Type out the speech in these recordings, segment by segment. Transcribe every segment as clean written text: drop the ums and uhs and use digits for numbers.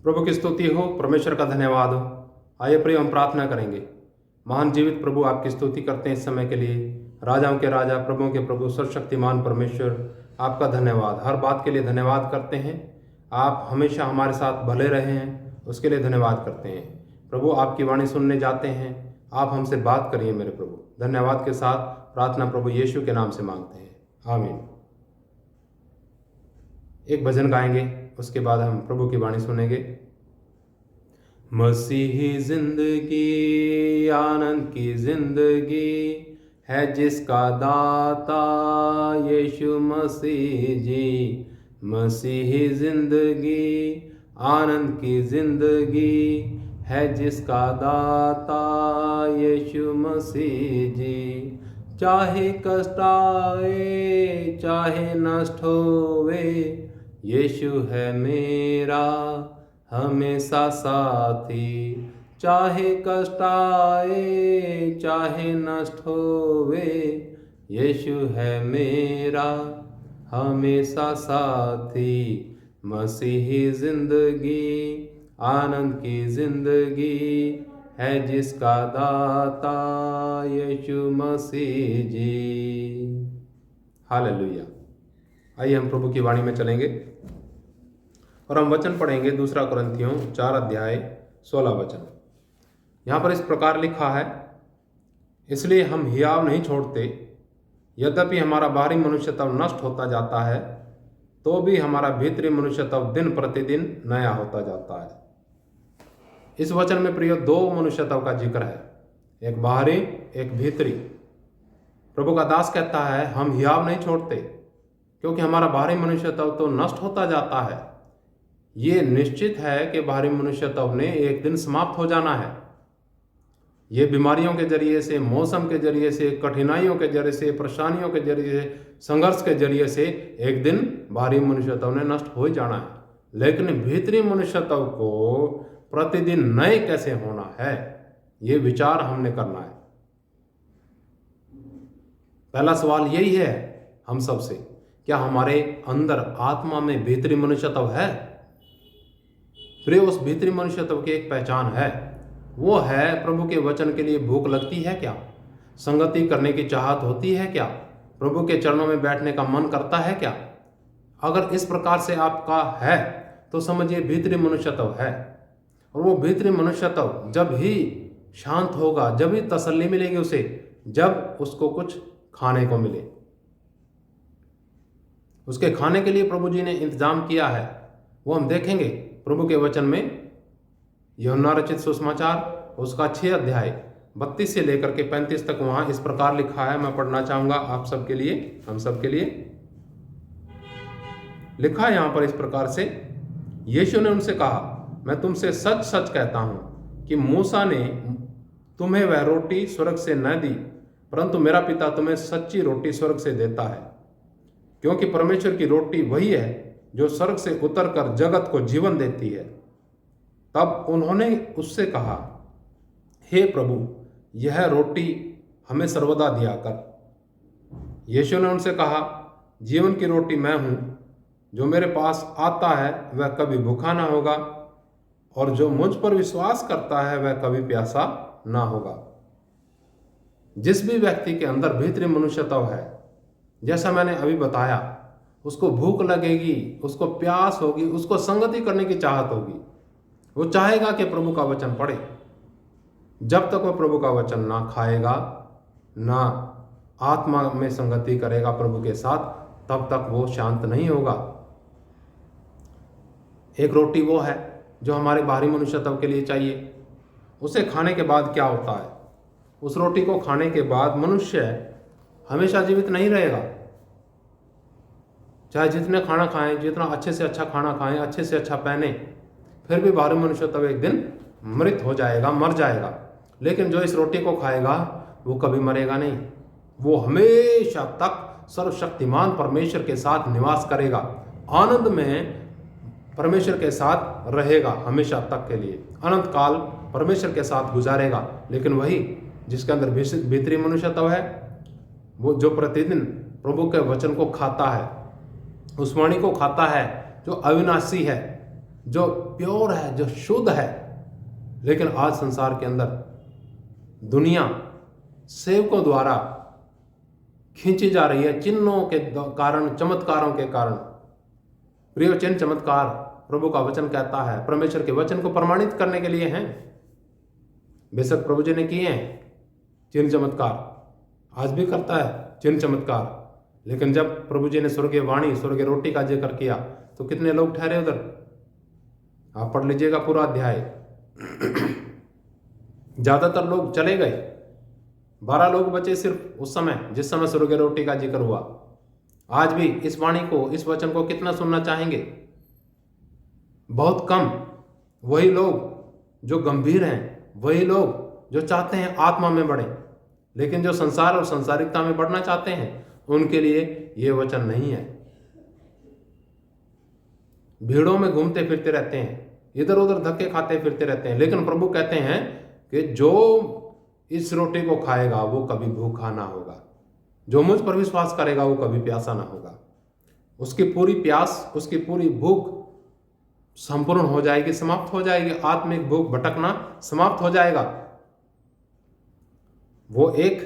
प्रभु की स्तुति हो, परमेश्वर का धन्यवाद हो। आइए प्रिय हम प्रार्थना करेंगे। महान जीवित प्रभु आपकी स्तुति करते हैं इस समय के लिए। राजाओं के राजा, प्रभुओं के प्रभु, सर्वशक्तिमान परमेश्वर, आपका धन्यवाद। हर बात के लिए धन्यवाद करते हैं। आप हमेशा हमारे साथ भले रहे हैं, उसके लिए धन्यवाद करते हैं। प्रभु आपकी वाणी सुनने जाते हैं, आप हमसे बात करिए मेरे प्रभु। धन्यवाद के साथ प्रार्थना प्रभु यीशु के नाम से मांगते हैं, आमीन। एक भजन गाएंगे, उसके बाद हम प्रभु की वाणी सुनेंगे। मसीही जिंदगी आनंद की जिंदगी है, जिसका दाता यीशु मसीह जी। मसीही जिंदगी आनंद की जिंदगी है, जिसका दाता यीशु मसीह जी। चाहे कष्ट आए चाहे नष्ट होवे, यीशु है मेरा हमेशा साथी। चाहे कष्ट आए चाहे नष्ट होवे, यीशु है मेरा हमेशा साथी। मसीही जिंदगी आनंद की जिंदगी है, जिसका दाता यीशु मसीह जी। हालेलुया। आइए हम प्रभु की वाणी में चलेंगे और हम वचन पढ़ेंगे। 2 कुरिन्थियों 4 अध्याय 16 वचन। यहाँ पर इस प्रकार लिखा है, इसलिए हम हियाव नहीं छोड़ते, यद्यपि हमारा बाहरी मनुष्य तब नष्ट होता जाता है, तो भी हमारा भीतरी मनुष्य तब दिन प्रतिदिन नया होता जाता है। इस वचन में प्रिय 2 मनुष्यत्व का जिक्र है, एक बाहरी एक भीतरी। प्रभु का दास कहता है हम हियाव नहीं छोड़ते, क्योंकि हमारा बाहरी मनुष्यत्व तो नष्ट होता जाता है। ये निश्चित है कि बाहरी मनुष्यत्व ने एक दिन समाप्त हो जाना है। ये बीमारियों के जरिए से, मौसम के जरिए से, कठिनाइयों के जरिए से, परेशानियों के जरिए से, संघर्ष के जरिए से एक दिन बाहरी मनुष्यत्व ने नष्ट हो ही जाना है। लेकिन भीतरी मनुष्यत्व को प्रतिदिन नए कैसे होना है, ये विचार हमने करना है। पहला सवाल यही है हम सबसे, क्या हमारे अंदर आत्मा में भीतरी मनुष्यत्व है? प्रिय, उस भीतरी मनुष्यत्व की एक पहचान है, वो है प्रभु के वचन के लिए भूख लगती है क्या? संगति करने की चाहत होती है क्या? प्रभु के चरणों में बैठने का मन करता है क्या? अगर इस प्रकार से आपका है तो समझिए भीतरी मनुष्यत्व है। और वो भीतरी मनुष्यत्व जब ही शांत होगा, जब ही तसल्ली मिलेगी उसे, जब उसको कुछ खाने को मिले। उसके खाने के लिए प्रभु जी ने इंतजाम किया है, वो हम देखेंगे प्रभु के वचन में। यूहन्ना रचित सुसमाचार उसका 6 अध्याय 32 से लेकर के 35 तक वहां इस प्रकार लिखा है। मैं पढ़ना चाहूंगा आप सबके लिए, हम सबके लिए। लिखा है यहां पर इस प्रकार से, यीशु ने उनसे कहा, मैं तुमसे सच सच कहता हूं कि मूसा ने तुम्हें वह रोटी स्वर्ग से न दी, परंतु मेरा पिता तुम्हें सच्ची रोटी स्वर्ग से देता है। क्योंकि परमेश्वर की रोटी वही है जो स्वर्ग से उतरकर जगत को जीवन देती है। तब उन्होंने उससे कहा, हे प्रभु, यह रोटी हमें सर्वदा दिया कर। यीशु ने उनसे कहा, जीवन की रोटी मैं हूं, जो मेरे पास आता है वह कभी भूखा ना होगा, और जो मुझ पर विश्वास करता है वह कभी प्यासा ना होगा। जिस भी व्यक्ति के अंदर भीतरी मनुष्यत्व है, जैसा मैंने अभी बताया, उसको भूख लगेगी, उसको प्यास होगी, उसको संगति करने की चाहत होगी। वो चाहेगा कि प्रभु का वचन पढ़े। जब तक वह प्रभु का वचन ना खाएगा, ना आत्मा में संगति करेगा प्रभु के साथ, तब तक वो शांत नहीं होगा। एक रोटी वो है जो हमारे बाहरी मनुष्यत्व के लिए चाहिए। उसे खाने के बाद क्या होता है? उस रोटी को खाने के बाद मनुष्य हमेशा जीवित नहीं रहेगा। चाहे जितने खाना खाएं, जितना अच्छे से अच्छा खाना खाएं, अच्छे से अच्छा पहने, फिर भी बाहरी मनुष्यत्व एक दिन मृत हो जाएगा, मर जाएगा। लेकिन जो इस रोटी को खाएगा वो कभी मरेगा नहीं, वो हमेशा तक सर्वशक्तिमान परमेश्वर के साथ निवास करेगा, आनंद में परमेश्वर के साथ रहेगा हमेशा तक के लिए, अनंत काल परमेश्वर के साथ गुजारेगा। लेकिन वही जिसके अंदर भीतरी मनुष्यत्व है, वो जो प्रतिदिन प्रभु के वचन को खाता है, उस वाणी को खाता है जो अविनाशी है, जो प्योर है, जो शुद्ध है। लेकिन आज संसार के अंदर दुनिया सेवकों द्वारा खींची जा रही है, चिन्हों के कारण, चमत्कारों के कारण। प्रिय, चिन्ह चमत्कार प्रभु का वचन कहता है परमेश्वर के वचन को प्रमाणित करने के लिए हैं। बेशक प्रभु जी ने किए हैं चिन्ह चमत्कार, आज भी करता है चिन्ह चमत्कार। लेकिन जब प्रभु जी ने स्वर्गीय वाणी, स्वर्गीय रोटी का जिक्र किया तो कितने लोग ठहरे उधर? आप पढ़ लीजिएगा पूरा अध्याय। ज्यादातर लोग चले गए, 12 लोग बचे सिर्फ उस समय, जिस समय स्वर्गीय रोटी का जिक्र हुआ। आज भी इस वाणी को, इस वचन को कितना सुनना चाहेंगे? बहुत कम। वही लोग जो गंभीर हैं, वही लोग जो चाहते हैं आत्मा में बढ़े। लेकिन जो संसार और संसारिकता में बढ़ना चाहते हैं, उनके लिए ये वचन नहीं है। भीड़ों में घूमते फिरते रहते हैं, इधर उधर धक्के खाते फिरते रहते हैं। लेकिन प्रभु कहते हैं कि जो इस रोटी को खाएगा वो कभी भूखा ना होगा, जो मुझ पर विश्वास करेगा वो कभी प्यासा ना होगा। उसकी पूरी प्यास, उसकी पूरी भूख संपूर्ण हो जाएगी, समाप्त हो जाएगी। आत्मिक भूख, भटकना समाप्त हो जाएगा। वो एक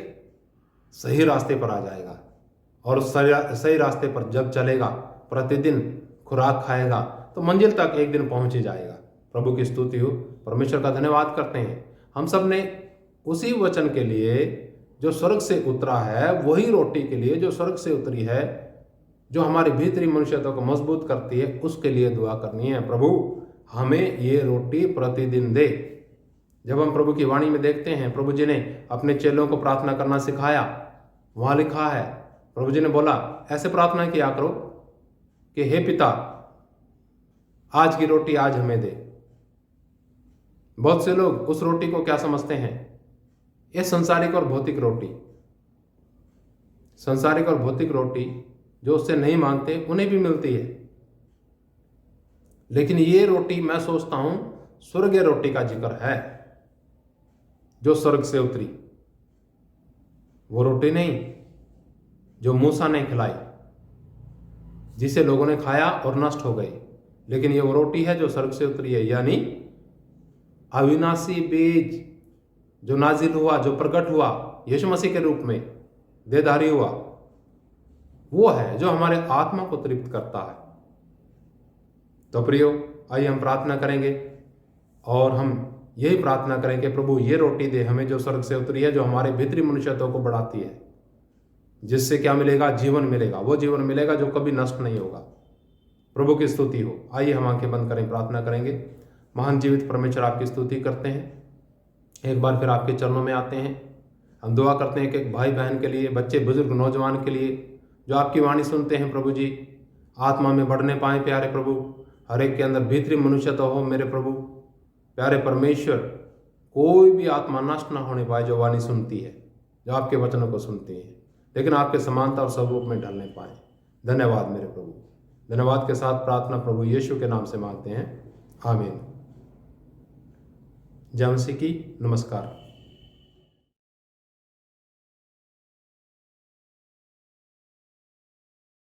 सही रास्ते पर आ जाएगा, और सही रास्ते पर जब चलेगा, प्रतिदिन खुराक खाएगा, तो मंजिल तक एक दिन पहुंच ही जाएगा। प्रभु की स्तुति हो। परमेश्वर का धन्यवाद करते हैं हम सब ने उसी वचन के लिए जो स्वर्ग से उतरा है, वही रोटी के लिए जो स्वर्ग से उतरी है, जो हमारी भीतरी मनुष्यता को मजबूत करती है, उसके लिए दुआ करनी है। प्रभु हमें ये रोटी प्रतिदिन दे। जब हम प्रभु की वाणी में देखते हैं, प्रभु जी ने अपने चेलों को प्रार्थना करना सिखाया। वहां लिखा है, प्रभु जी ने बोला ऐसे प्रार्थना किया करो कि हे पिता, आज की रोटी आज हमें दे। बहुत से लोग उस रोटी को क्या समझते हैं? ये संसारिक और भौतिक रोटी। संसारिक और भौतिक रोटी जो उससे नहीं मांगते उन्हें भी मिलती है। लेकिन ये रोटी मैं सोचता हूं स्वर्गीय रोटी का जिक्र है, जो स्वर्ग से उतरी। वो रोटी नहीं जो मूसा ने खिलाई, जिसे लोगों ने खाया और नष्ट हो गई। लेकिन ये वो रोटी है जो स्वर्ग से उतरी है, यानी अविनाशी बीज जो नाजिल हुआ, जो प्रकट हुआ यीशु मसीह के रूप में, देहधारी हुआ, वो है जो हमारे आत्मा को तृप्त करता है। तो प्रियो, आइए हम प्रार्थना करेंगे और हम यही प्रार्थना करें कि प्रभु ये रोटी दे हमें जो स्वर्ग से उतरी है, जो हमारे भीतरी मनुष्यत्व को बढ़ाती है, जिससे क्या मिलेगा? जीवन मिलेगा। वो जीवन मिलेगा जो कभी नष्ट नहीं होगा। प्रभु की स्तुति हो। आइए हम आंखें बंद करें, प्रार्थना करेंगे। महान जीवित परमेश्वर, आपकी स्तुति करते हैं, एक बार फिर आपके चरणों में आते हैं। हम दुआ करते हैं कि भाई बहन के लिए, बच्चे बुजुर्ग नौजवान के लिए जो आपकी वाणी सुनते हैं, प्रभु जी आत्मा में बढ़ने पाए। प्यारे प्रभु, हर एक के अंदर भीतरी मनुष्यत्व हो मेरे प्रभु। प्यारे परमेश्वर, कोई भी आत्मा नष्ट ना होने पाए जो वाणी सुनती है, जो आपके वचनों को सुनती है, लेकिन आपके समानता और स्वरूप में ढलने पाए। धन्यवाद मेरे प्रभु। धन्यवाद के साथ प्रार्थना प्रभु यीशु के नाम से मांगते हैं, आमीन। जय मसीह की। नमस्कार।